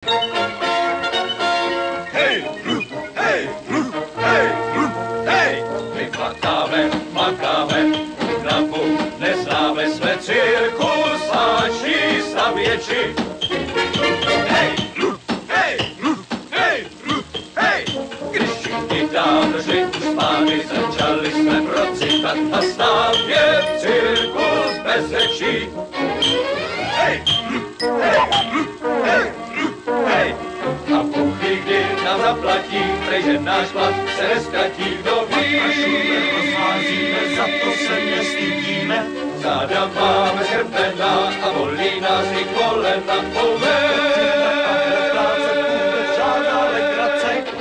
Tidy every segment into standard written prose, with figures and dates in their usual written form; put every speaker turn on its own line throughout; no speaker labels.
Hej, hej, hej, hej! My makáme, krapu neznáme, jsme cirkusáči stavěči. Hej, hej, hej, hej! Když všichni táboři už spáli, začali jsme procitat a stavět cirkus bez řečí. Hej, hej, hej, hej! A puchy, kdy nám zaplatí, prej, že náš plat se neskratí, kdo ví.
Rozvázíme, za to se nestydíme.
Záda máme skrpená a bolí nás i kolena.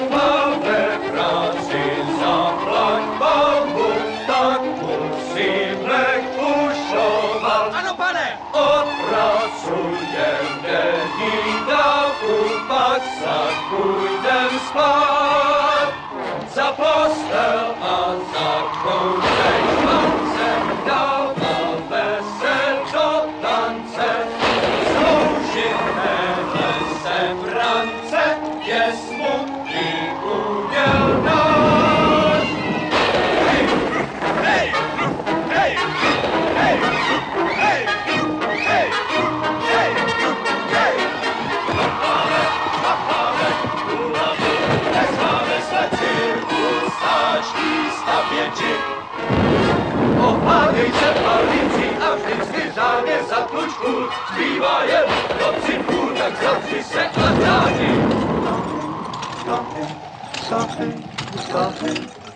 Máme práci, zaplať Bohu, tak musíme kušovat.
Ano, pane!
Odpracujeme dávku, pak sa půjdem spát. Za postel a za kousek švance dáváme se do tance. Sloužíme se brance, je smutný úděl náš. Hej, hej, hej, hej, hej, hej, hej, hej. Makáme, hulabu, neznáme se cirkusáčtí stavěči. Ohádej se palíci a vždycky řádně za tlučku. Zbývá jen do cipů, tak zavři se a dáni.
Stopy, stopy, stopy.